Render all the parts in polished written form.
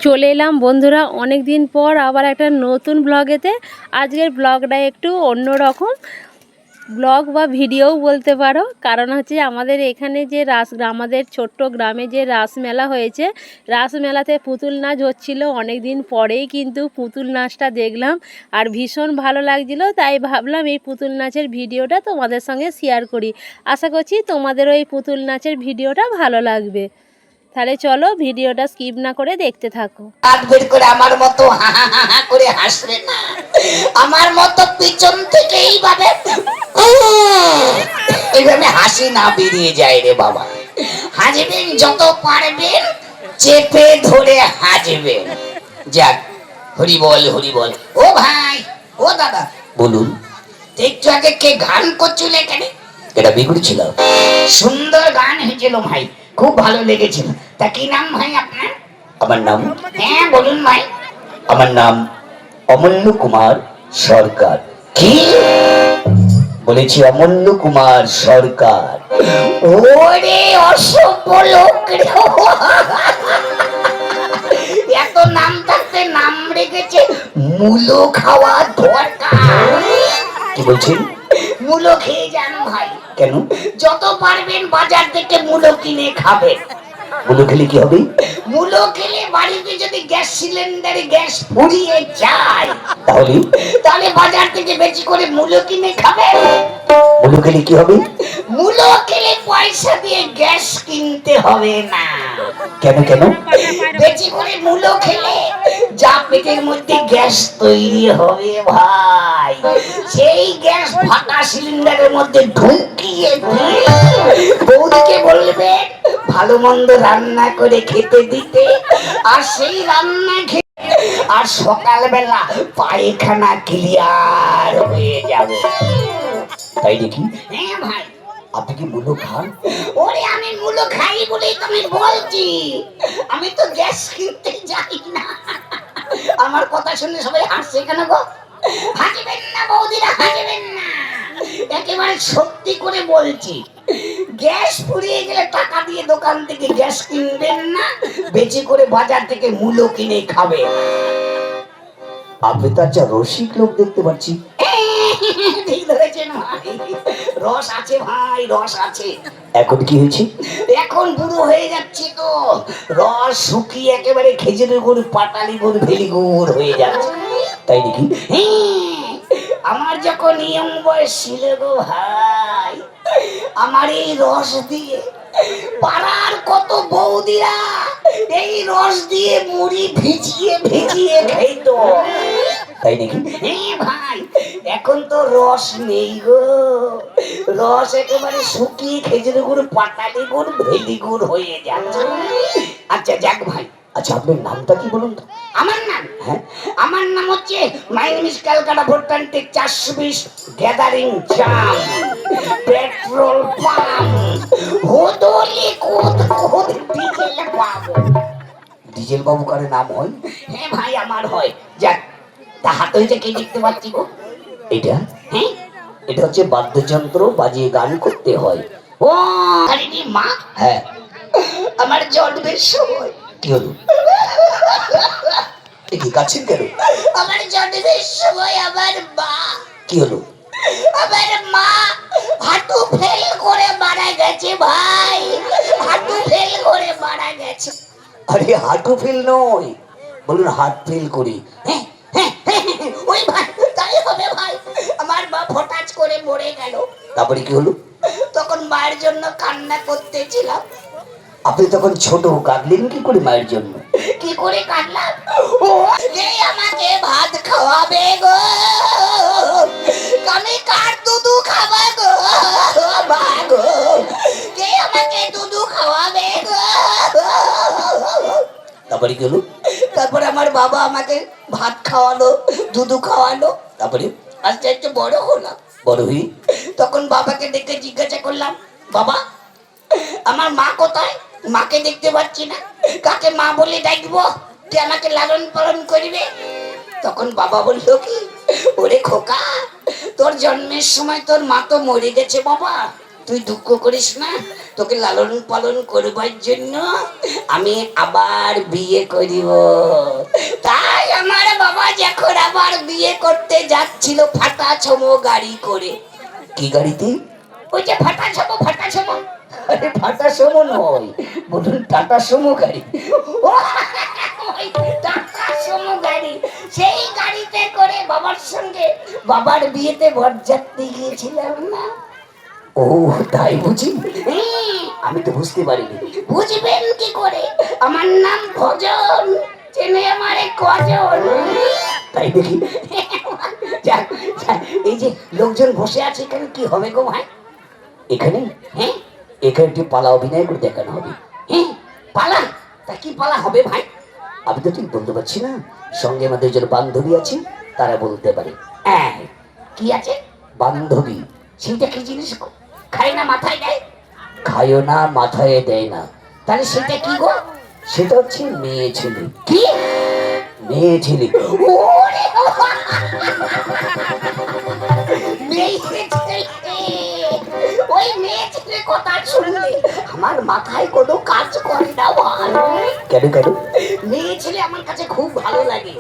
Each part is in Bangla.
চলে এলাম বন্ধুরা অনেক দিন পর আবার একটা নতুন ব্লগেতে। আজকের ব্লগটা একটু অন্যরকম ব্লগ বা ভিডিও বলতে পারো, কারণ হচ্ছে আমাদের এখানে যে আমাদের ছোট্ট গ্রামে যে রাসমেলা হয়েছে, রাসমেলাতে পুতুল নাচ হচ্ছিল অনেক দিন পরেই, কিন্তু পুতুল নাচটা দেখলাম আর ভীষণ ভালো লাগছিল। তাই ভাবলাম এই পুতুল নাচের ভিডিওটা তোমাদের সঙ্গে শেয়ার করি। আশা করছি তোমাদেরও এই পুতুল নাচের ভিডিওটা ভালো লাগবে। তাহলে চলো ভিডিওটা স্কিপ না করে দেখতে থাকো। হাত বের করে আমার মতো হা হা হা হা করে হাসবে না, আমার মতো পিছন থেকে এইভাবে এইভাবে হাসি না বেরিয়ে যায় রে বাবা। হাসবেন যত পারবেন, চেপে ধরে হাসবেন। যাক, হরি বল হরি বল। ও ভাই, ও দাদা, বলুন। একটু আগে কে গান করছিল এখানে? এটা বিগুড়ি ছিল, সুন্দর গান হয়েছিল ভাই, খুব ভালো লেগেছিল। তা কি নাম ভাই আপনার? আমার নাম, হ্যাঁ বলুন ভাই। আমার নাম অমূল্য কুমার সরকার। কি বলেছি? অমূল্য কুমার সরকার। ওরে অসভ্য লোক রে, এত নাম থাকতে নাম রেখেছে মূলো খাওয়া দরকার। কি বলছেন? মূলো খেয়ে যান ভাই। কেন? যত পারবেন বাজার থেকে মূলো কিনে খাবেন। মূলো খেলে কি হবে? মূলো খেলে বাড়িতে যদি গ্যাস সিলিন্ডারে গ্যাস ফুরিয়ে যায়, তাহলে তাহলে বাজার থেকে বেশি করে মূলো কিনে খাবেন। মূলো খেলে কি হবে? মূলো খেলে পয়সা দিয়ে গ্যাস কিনতে হবে না। কেন কেন? বেশি করে মূলো খেলে যা পেটের মধ্যে গ্যাস তৈরি হবে ভাই, সেই গ্যাস ফাটা সিলিন্ডারের মধ্যে ঢুকিয়ে দিয়ে বৌদিকে বলবেন ভালো মন্দ রান্না করে খেতে দিতে, আর সেই রান্না খেয়ে আর সকালবেলা পায়খানা ক্লিয়ার হয়ে যাবে। তাই দেখি। হ্যাঁ ভাই। আপনি কি মূলো খান? ওরে আমি মূলো খাই বলেই তো আমি বলছি, আমি তো গ্যাস কিনতে যাই না। আমার কথা শুনে সবাই হাসছে কেন গো? হাসবেন না বৌদিরা, হাসবেন না, একেবারে সত্যি করে বলছি। গ্যাস ফুরিয়ে গেলে টাকা দিয়ে দোকান থেকে গ্যাস কিনবেন না, বেশি করে বাজার থেকে মূলো কিনে খাবেন। আপনি তো আচ্ছা রসিক লোক দেখতে পাচ্ছি। ঠিক ধরেছেন ভাই, রস আছে ভাই, রস আছে। এখন কি হয়েছে? এখন বুড়ো হয়ে যাচ্ছে তো, রস শুকিয়ে একেবারে খেজুরের গুড়, পাটালি গুড়, ভেলি গুড় হয়ে যাচ্ছে। তাই নাকি? আমার যখন নিয়ম বয়স ছিল গো ভাই, আমার এই রস দিয়ে পাড়ার কত বৌদিরা এই রস দিয়ে মুড়ি ভিজিয়ে ভিজিয়ে খেত। তাই নাকি? হ্যাঁ ভাই, এখন তো রস নেই গো, রস একেবারে শুকিয়ে খেজুর গুড়, পাটালি গুড়, ভেলি গুড় হয়ে যাচ্ছে। আচ্ছা যাক ভাই, আচ্ছা আপনার নামটা কি বলুন তো? আমার নাম? হ্যাঁ, আমার নাম হচ্ছে মাই নেম ইজ ক্যালকাটা ভোটান্টিক 420 গ্যাদারিং জাম পেট্রোল পাম্প হোদলি কোদ কোদ ডিজেল বাবু। ডিজেল বাবু কারে নাম হয়? হ্যাঁ ভাই আমার হয়। যাক, তা হাতে হয়েছে কি দেখতে পাচ্ছি গো? এটা? হ্যাঁ, এটা হচ্ছে বাদ্যযন্ত্র বাজিয়ে গান করতে হয়। ও আরে মা, হ্যাঁ আমার জন্মের সময়। কি হলো? কি কাছেন কেন? আমার জন্মের সময় আমার মা। কি হলো? আমার মা হাঁটু ফেল করে মারা গেছে ভাই, হাঁটু ফেল করে মারা গেছে। আরে হাঁটু ফেল নয়, বলুন হাত ফেল করি। ওই ভাই, তাই হবে ভাই, আমার মা ফটাচ করে মরে গেল। তারপরে কি হলো? তখন মায়ের জন্য কান্না করতেছিলাম। আপনি তখন ছোট, কাঁদলেন কি করে মায়ের জন্য? কি করে কাঁদলাম? ও আমাকে ভাত খাওয়াবে গো, আমি কার দুধু খাওয়া গো, মা গো কে আমাকে দুধু খাওয়াবে গো। তারপরে কি হলো? তারপরে আমার বাবা আমাকে ভাত খাওয়ালো, দুধু খাওয়ালো। তারপরে আস্তে আস্তে বড় হলাম। বড় হই তখন বাবাকে দেখে জিজ্ঞাসা করলাম, বাবা আমার মা কোথায়? মাকে দেখতে পাচ্ছি না, কাকে মা বলে ডাকবো, কে আমাকে লালন পালন করবে? তখন বাবা বলল কি, ওরে খোকা, তোর জন্মের সময় তোর মা তো মরে গেছে বাবা, তুই দুঃখ করিস না, তোকে লালন পালন করবার জন্য আমি আবার বিয়ে করিব। তাই আমার বাবা যখন আবার বিয়ে করতে যাচ্ছিল ফাটা ছমো গাড়ি করে। কি গাড়িতে? ওই যে ফাটা ছমো, ফাটা ছমো। আরে ফাটা ছমো নয়, বলুন টাটা সুমো গাড়ি। ওই টাটা সুমো গাড়ি, সেই গাড়িতে করে বাবার সঙ্গে বাবার বিয়েতে বরযাত্রী গিয়েছিলাম না। ও তাই বুঝি? আমি তো বুঝতে পারিনি। বুঝবেন কি করে, আমার নাম ভজন, চেনে আমারে কজন? তাই দেখি। যাক, যাক, এই যে লোকজন বসে আছে এখানে, কি হবে গো ভাই এখানে? হ্যাঁ, এখানে একটি পালা অভিনয় করে দেখানো হবে। হ্যাঁ, পালা? তা কি পালা হবে ভাই? আমি তো ঠিক বলতে পারছি না, সঙ্গে আমাদের যারা বান্ধবী আছে তারা বলতে পারে। হ্যাঁ, কি আছে? বান্ধবী। সেটা কি জিনিস গো? খায় না মাথায় দেয়? খায়ও না মাথায় দেয় না, তাহলে সেটা কি গো? সেটা হচ্ছে মেয়ে ছেলে। কি মেয়ে ছেলে? ওরে মেয়ে ছেলে, ওই মেয়ে ছেলে কথা শুনলে আমার মাথায় কোনো কাজ করে না ভাই। কেন কেন? মেয়ে ছেলে আমার কাছে খুব ভালো লাগে।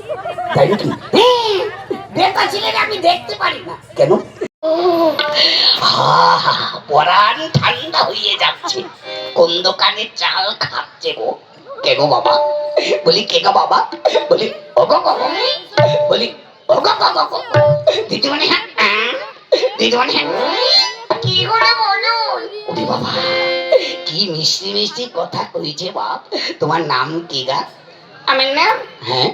তাই নাকি? হ্যাঁ, বেটা ছেলেকে আমি দেখতে পারি না। কেন? পরান ঠান্ডা হয়ে যাচ্ছে, কোন দোকানে চাল খাচ্ছে গো? কে গো বাবা? বলি কে গো বাবা? বলি ওগো গো, বলি ওগো গো গো। দিদিমণি হ্যাঁ, দিদিমণি হ্যাঁ, কি করে বলো? ওরে বাবা, কি মিষ্টি মিষ্টি কথা কইছে বাপ। তোমার নাম কি গা? আমার নাম? হ্যাঁ,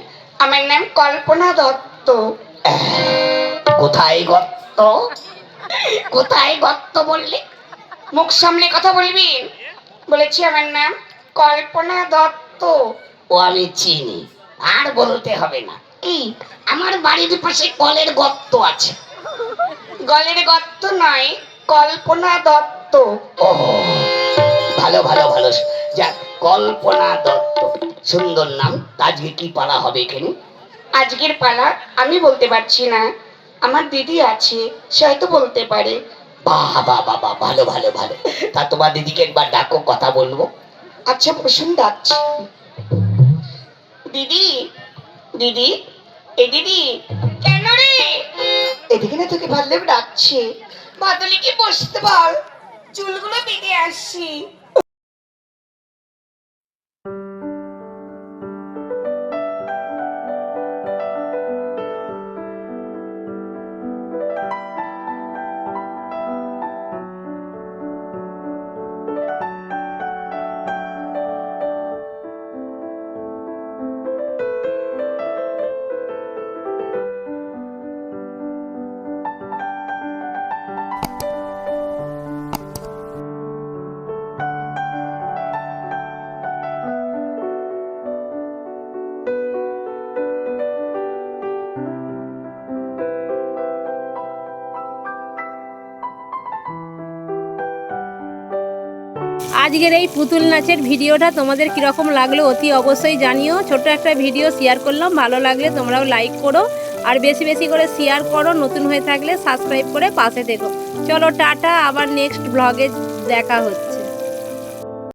আমার নাম কল্পনা দত্ত। কোথায় গর্ত? কোথায় গর্ত বললি? মুখ সামনে কথা বলবি। বলেছি আমার নাম কল্পনা দত্ত। ও আমি চিনি, আর বলতে হবে না। কি? আমার বাড়ির পাশে কলের গর্ত আছে। গলের গর্ত নয়, কল্পনা দত্ত। ও ভালো ভালো ভালো, যাক কল্পনা দত্ত, সুন্দর নাম। আজকে কি পালা হবে এখানে? আজকের পালা আমি বলতে পারছি না, আমার দিদি আছে, সে হয়তো বলতে পারে। বাহ বাহ বাহ বাহ, ভালো ভালো ভালো। তা তোমার দিদিকে একবার ডাকো, কথা বলবো। আচ্ছা প্রসন্ন, ডাকছি। দিদি, দিদি, এ দিদি। কেন রে? এদিকে না, তোকে ভালো ডাকছে। বাদলিকে বসতে বল, চুলগুলো বেঁধে আসছি। আজকের এই পুতুল নাচের ভিডিওটা তোমাদের কীরকম লাগলো অতি অবশ্যই জানিও। ছোট একটা ভিডিও শেয়ার করলাম, ভালো লাগলে তোমরাও লাইক করো আর বেশি বেশি করে শেয়ার করো। নতুন হয়ে থাকলে সাবস্ক্রাইব করে পাশে থেকো। চলো টাটা, আবার নেক্সট ব্লগে দেখা হচ্ছে।